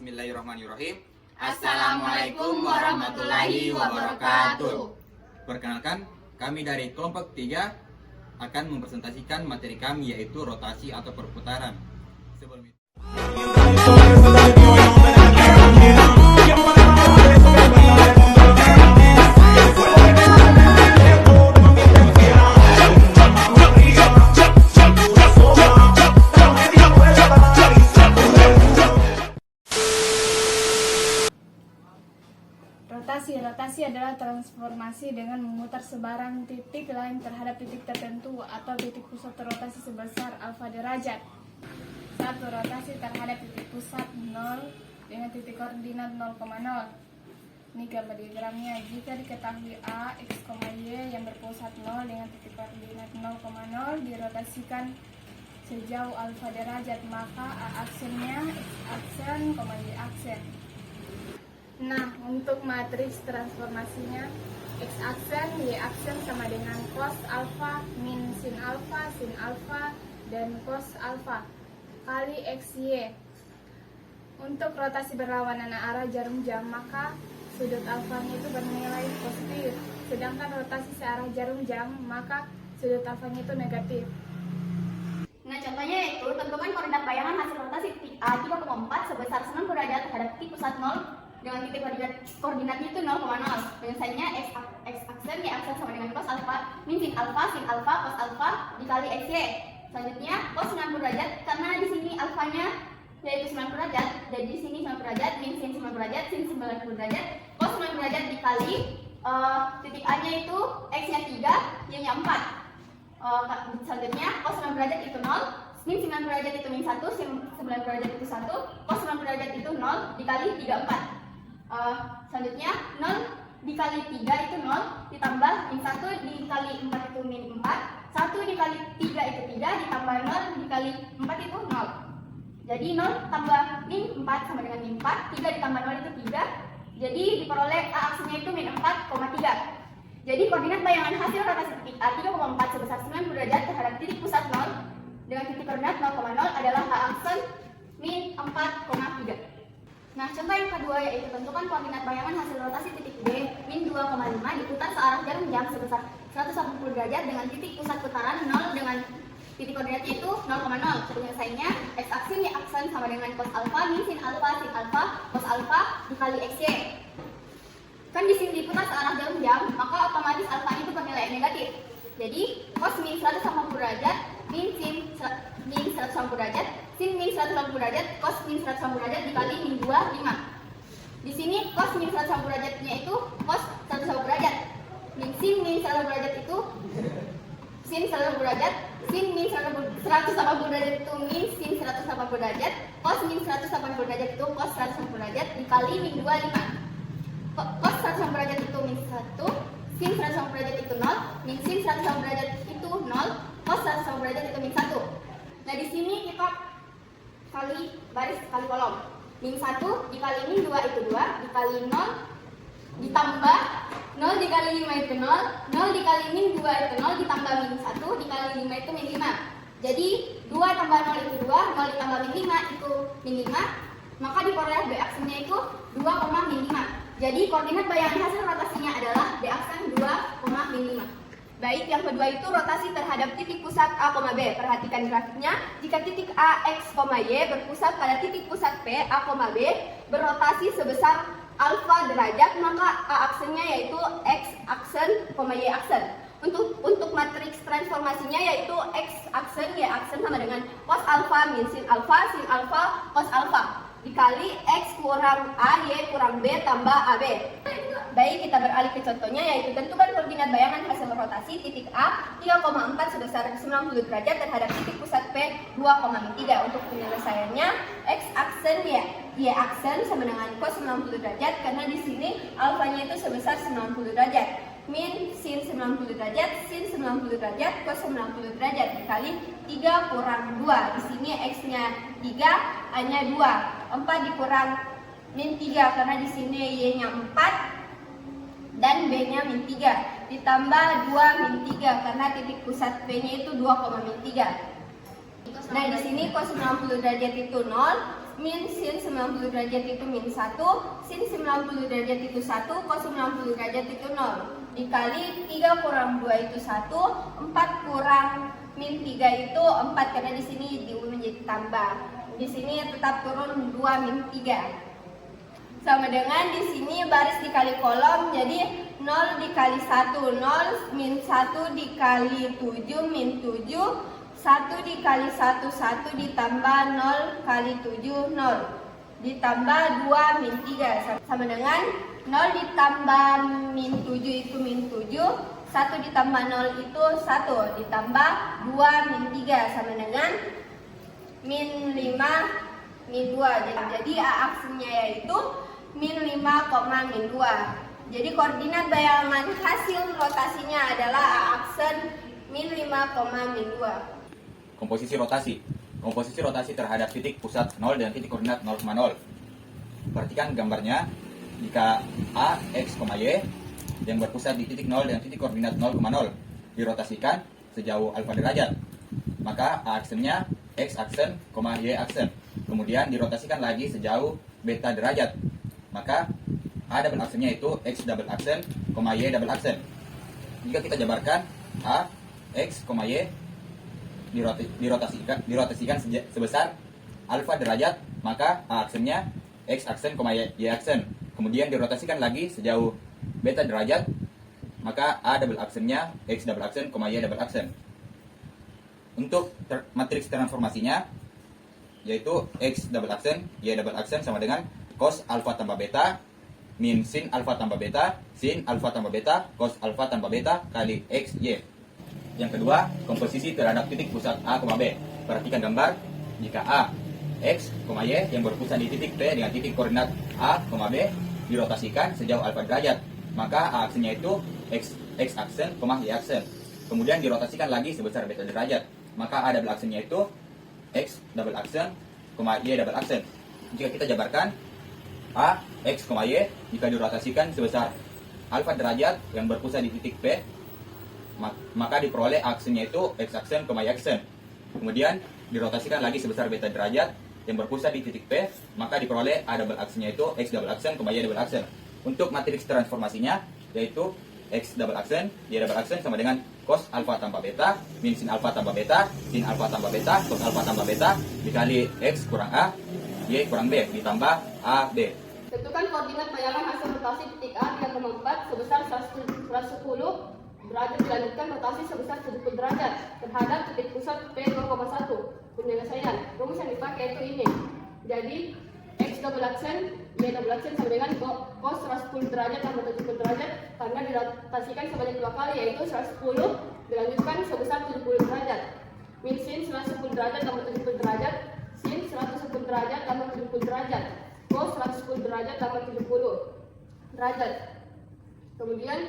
Bismillahirrahmanirrahim. Assalamualaikum warahmatullahi wabarakatuh. Perkenalkan, kami dari kelompok 3 akan mempresentasikan materi kami, yaitu rotasi atau perputaran. Sebelum itu, Rotasi adalah transformasi dengan memutar sebarang titik lain terhadap titik tertentu atau titik pusat rotasi sebesar alfa derajat. Satu, rotasi terhadap titik pusat 0 dengan titik koordinat 0,0. Ini gambar diagramnya. Jika diketahui A, X, Y yang berpusat 0 dengan titik koordinat 0,0 dirotasikan sejauh alfa derajat, maka A aksennya X aksen, Y aksen. Nah, untuk matriks transformasinya, X aksen, Y aksen sama dengan cos alfa min sin alfa, dan cos alfa kali XY. Untuk rotasi berlawanan arah jarum jam, maka sudut alfanya itu bernilai positif. Sedangkan rotasi searah jarum jam, maka sudut alfanya itu negatif. Nah, contohnya yaitu tentukan koordinat bayangan hasil rotasi titik A 3,4 sebesar 90 derajat terhadap titik pusat 0 dengan titik koordinatnya itu 0,0. Penyelesaiannya X aksen, Y aksen sama dengan cos alfa min sin alfa, cos alfa dikali XY. Selanjutnya cos 90 derajat, karena di sini alfanya yaitu 90 derajat, jadi di sini 90 derajat min sin 90 derajat, sin 90 derajat, cos 90 derajat dikali titik A nya itu X nya 3, Y nya 4. Selanjutnya cos 90 derajat itu 0, min 90 derajat itu min 1, sin 90 derajat itu 1, cos 90 derajat itu 0 dikali 34. Selanjutnya 0 dikali 3 itu 0, ditambah min 1 dikali 4 itu min 4, 1 dikali 3 itu 3, ditambah 0 dikali 4 itu 0. Jadi 0 tambah min 4 sama dengan min 4, 3 ditambah 0 itu 3, jadi diperoleh A aksennya itu min 4,3. Jadi koordinat bayangan hasil rotasi titik A 3,4 sebesar 90 derajat terhadap titik pusat 0 dengan titik koordinat 0,0 adalah A aksen min 4,3. Nah, contoh yang kedua yaitu tentukan koordinat bayangan hasil rotasi titik B min 2,5 diputar searah jarum jam sebesar 180 derajat dengan titik pusat putaran 0 dengan titik koordinatnya itu 0,0. Penyelesaiannya X aksen, Y aksen sama dengan cos alfa min sin alfa, cos alfa dikali XY. Kan di sini diputar searah jarum jam, maka otomatis alfanya itu bernilai negatif. Jadi cos min 180 derajat min sin 180 derajat, sin min 180 derajat, cos min 180 derajat dikali min 2, 5. Di sini cos min 180 derajatnya itu cos 180 derajat. Sin min 180 derajat itu sin 180 derajat, sin min 180 derajat itu min sin 180 derajat, cos min 180 derajat itu cos 180 derajat dikali min 2, 5. Cos 180 derajat itu min 1, sin 180 derajat itu 0, min sin 180 derajat itu 0, cos 180 derajat itu min 1. Nah, di sini kita kali baris kali kolom. Min 1 dikali min 2 itu 2, dikali 0 ditambah 0 dikali 5 itu 0, 0 dikali min 2 itu 0, ditambah min 1 dikali 5 itu min 5. Jadi 2 tambah 0 itu 2, 0 ditambah min 5 itu min 5, maka diperoleh B aksennya itu 2, min 5. Jadi koordinat bayangan hasil rotasinya adalah B aksen 2, min 5. Baik, yang kedua itu rotasi terhadap titik pusat A, B. Perhatikan grafiknya. Jika titik A, X, Y berpusat pada titik pusat P, A, B berrotasi sebesar alfa derajat, maka A aksennya yaitu X aksen, Y aksen. Untuk matriks transformasinya yaitu X aksen, Y aksen sama dengan cos alfa min sin alfa, cos alfa dikali X kurang A, Y kurang B tambah AB. Baik, kita beralih ke contohnya yaitu tentukan koordinat bayangan hasil rotasi titik A 3,4 sebesar 90 derajat terhadap titik pusat P 2,3. Untuk penyelesaiannya X aksen, Y aksen sama dengan cos 90 derajat, karena di sini alfanya itu sebesar 90 derajat. Min sin 90 derajat, sin 90 derajat, cos 90 derajat dikali 3 kurang 2. Di sini X-nya 3, A-nya 2. 4 dikurang min 3 karena di sini Y-nya 4 dan B-nya min 3. Ditambah 2 min 3 karena titik pusat P-nya itu 2, min 3. Nah, di sini cos 90 derajat itu 0, min sin 90 derajat itu min 1, sin 90 derajat itu 1, cos 90 derajat itu 0. Dikali 3 kurang 2 itu 1, 4 kurang min 3 itu 4 karena di sini menjadi tambah. Di sini tetap turun 2 min 3. Sama dengan di sini baris dikali kolom, jadi 0 dikali 1, 0 min 1 dikali 7 min 7, 1 dikali 1, 1 ditambah 0 kali 7, 0. Ditambah 2 min 3 sama dengan 0 ditambah min 7 itu min 7, 1 ditambah 0 itu 1, ditambah 2 min 3 sama dengan min 5 min 2. Jadi A aksennya yaitu min 5, min 2. Jadi koordinat bayangan hasil rotasinya adalah A aksen min 5, min 2. Komposisi rotasi. Komposisi rotasi terhadap titik pusat 0 dan titik koordinat 0,0. Perhatikan gambarnya. Jika A, X, Y yang berpusat di titik 0 dan titik koordinat 0,0 dirotasikan sejauh alfa derajat, maka A aksennya X aksen, Y aksen. Kemudian dirotasikan lagi sejauh beta derajat, maka A double aksennya itu X double aksen, Y double aksen. Jika kita jabarkan A, X, Y dirotasikan sebesar alfa derajat, maka A aksennya X aksen, Y aksen. Kemudian dirotasikan lagi sejauh beta derajat, maka A double aksennya X double aksen, Y double aksen. Untuk matriks transformasinya yaitu X double aksen, Y double aksen sama dengan cos alfa tambah beta min sin alfa tambah beta, sin alfa tambah beta, cos alfa tambah beta kali X, Y. Yang kedua, komposisi terhadap titik pusat A, B. Perhatikan gambar. Jika A, X, Y yang berpusat di titik P dengan titik koordinat A, B dirotasikan sejauh alfa derajat, maka A aksennya itu X aksen, Y aksen. Kemudian dirotasikan lagi sebesar beta derajat, maka A double aksennya itu X double aksen, Y double aksen. Jika kita jabarkan A, X, Y jika dirotasikan sebesar alfa derajat yang berpusat di titik P, maka diperoleh aksennya itu X aksen, Y aksen. Kemudian dirotasikan lagi sebesar beta derajat yang berpusat di titik P, maka diperoleh A double aksennya itu X double aksen, Y double aksen. Untuk matriks transformasinya yaitu X double aksen, Y double aksen sama dengan cos alfa tambah beta min sin alfa tambah beta, sin alfa tambah beta, cos alfa tambah beta dikali X kurang A, Y kurang B ditambah A, B. Tentukan koordinat bayangan hasil rotasi titik A 3,4 sebesar 110 derajat dilanjutkan rotasi sebesar 70 derajat terhadap titik pusat P 2,1. Penyelesaian rumus yang dipakai itu ini. Jadi X double aksen, Y double aksen sama dengan cos 110 derajat tambah 70 derajat karena dirotasikan sebanyak 2 kali yaitu 110 dilanjutkan sebesar 70 derajat. Min sin 110 derajat tambah 70 derajat, sin 110 derajat tambah 70 derajat, cos 110 derajat tambah 70 derajat. Kemudian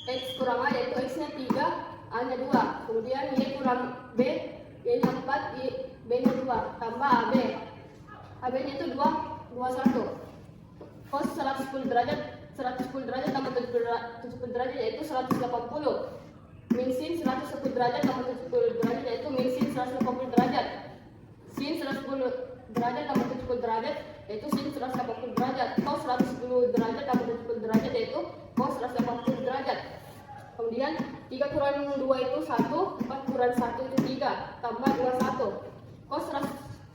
X kurang A yaitu X-nya 3, A-nya 2. Kemudian Y kurang B, Y-nya 4, B-nya 2. Tambah AB. AB-nya itu 21. Cos 110 derajat tambah 70 derajat yaitu 180. Min sin 110 derajat tambah 70 derajat yaitu min sin 180 derajat. Sin 110 derajat tambah 70 derajat yaitu sin 180 derajat. Cos 110 derajat tambah 70 derajat yaitu cos 180 derajat. Kemudian 3 kurang 2 itu 1, 4 kurang 1 itu 3, tambah 21. Cos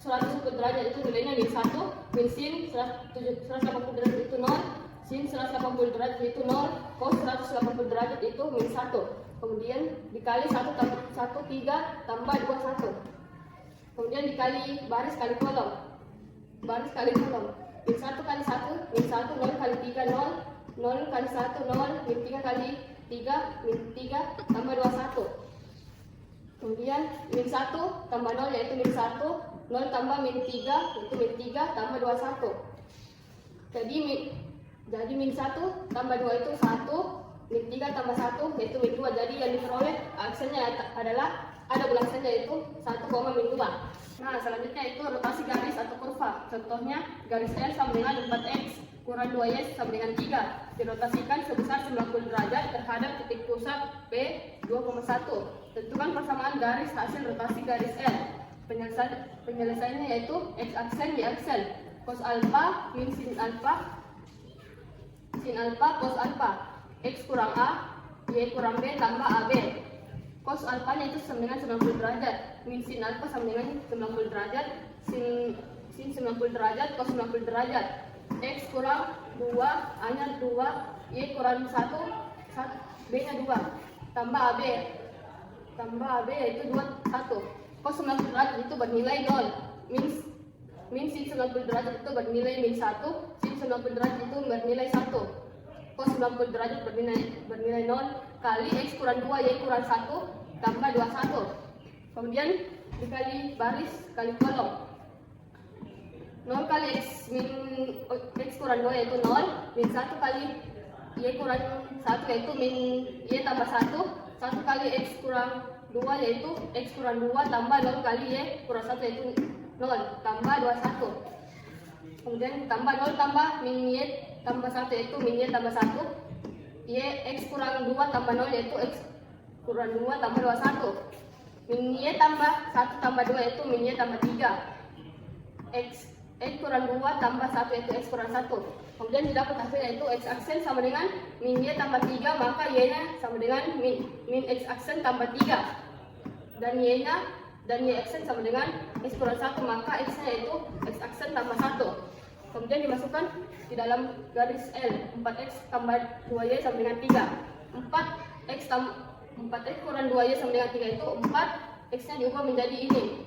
110 derajat itu nilainya min 1, min sin 180 derajat itu 0, sin 180 derajat itu 0, cos 180 derajat itu min 1. Kemudian dikali 1 tambah 1, 3, tambah 21. Kemudian dikali baris kali kolom. Baris kali kolom. Min 1 kali 1, min 1, 0 kali 3, 0, 0 kali 1, 0, min 3 kali 3, min 3, tambah 21. Kemudian min 1 tambah 0 yaitu min 1, 0 tambah min 3 yaitu min 3, tambah 21. Jadi min 1 tambah 2 itu 1, min 3 tambah 1 yaitu min 2. Jadi yang diperoleh aksennya adalah ada aksennya yaitu 1, min 2. Nah, selanjutnya itu rotasi garis atau kurva. Contohnya garis L sama dengan 4x kurang 2y sama dengan 3 dirotasikan sebesar 90 derajat terhadap titik pusat P 2,1. Tentukan persamaan garis hasil rotasi garis L. Penyelesaiannya yaitu X aksen, Y aksen. Cos alpha min sin alpha cos alpha. X kurang A, Y kurang B tambah AB. Cos alpha-nya itu sama dengan 90 derajat. Min sin alpha sama dengan 90 derajat. Sin 90 derajat, cos 90 derajat. X kurang 2, A-nya 2, Y kurang 1, B-nya 2. Tambah AB. Tambah AB yaitu 2, 1. Cos 90 derajat itu bernilai 0. Min sin 90 derajat itu bernilai min 1. Sin 90 derajat itu bernilai 1. Cos 90 derajat bernilai 0 kali X kurang 2, Y kurang 1 tambah 21. Kemudian dikali baris kali kolom. 0 kali X kurang 2 yaitu 0. Min 1 kali Y kurang 1 yaitu min Y tambah 1. 1 kali X kurang 2 yaitu X kurang 2 tambah 0 kali Y kurang 1 yaitu 0 tambah 21. Kemudian tambah 0 tambah min Y tambah 1 yaitu min Y tambah 1. Y X kurang 2 tambah 0 yaitu X kurang 2 tambah 21. Min Y tambah 1 tambah 2 yaitu min Y tambah 3. X kurang 2 tambah 1 yaitu X kurang 1. Kemudian didapat hasil yaitu X aksen sama dengan min Y tambah 3, maka Y nya sama dengan min X aksen tambah 3. Dan Y aksen sama dengan X kurang 1, maka X nya yaitu X aksen tambah 1. Kemudian dimasukkan di dalam garis L. 4X tambah 2Y sama dengan 3. 4X kurang 2Y sama dengan 3 itu 4. X nya diubah menjadi ini.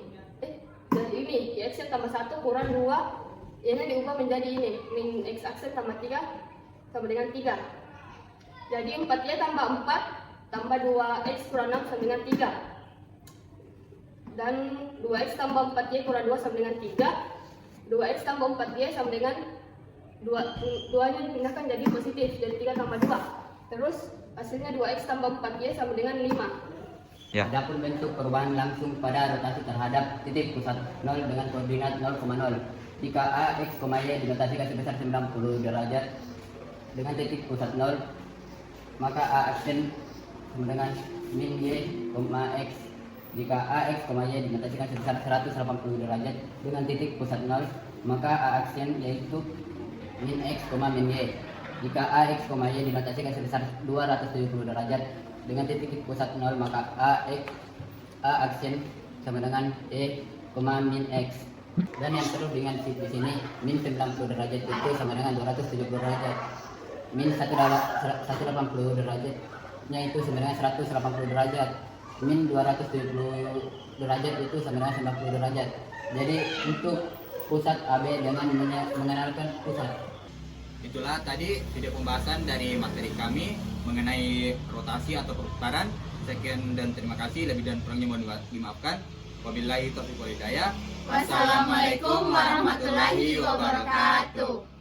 Jadi ini Y aksen tambah 1 kurang 2, Y nya diubah menjadi ini min X aksen tambah 3 sama dengan 3. Jadi 4Y tambah 4 tambah 2X kurang 6 sama dengan 3. Dan 2X tambah 4Y kurang 2 sama dengan 3. 2X tambah 4Y sama dengan 2 nya dipindahkan jadi positif, jadi 3 tambah 2. Terus hasilnya 2X tambah 4Y sama dengan 5. Ya. Adapun bentuk perubahan langsung pada rotasi terhadap titik pusat 0 dengan koordinat 0,0. Jika A, X, Y dinotasikan sebesar 90 derajat dengan titik pusat 0, maka A aksen sama dengan min Y, X. Jika A, X, Y dinotasikan sebesar 180 derajat dengan titik pusat 0, maka A aksen yaitu min X, min Y. Jika A, X, Y dinotasikan sebesar 270 derajat dengan titik pusat 0, maka A aksen sama dengan E, min X. Dan yang perlu diingat di sini, min 90 derajat itu sama dengan 270 derajat. Min 180 derajatnya itu sama dengan 180 derajat. Min 270 derajat itu sama dengan 90 derajat. Jadi untuk pusat AB dengan mengenalkan pusat. Itulah tadi video pembahasan dari materi kami mengenai rotasi atau perputaran. Sekian dan terima kasih. Lebih dan kurangnya mohon dimaafkan. Wabillahi taufiq wal hidayah. Wassalamualaikum warahmatullahi wabarakatuh.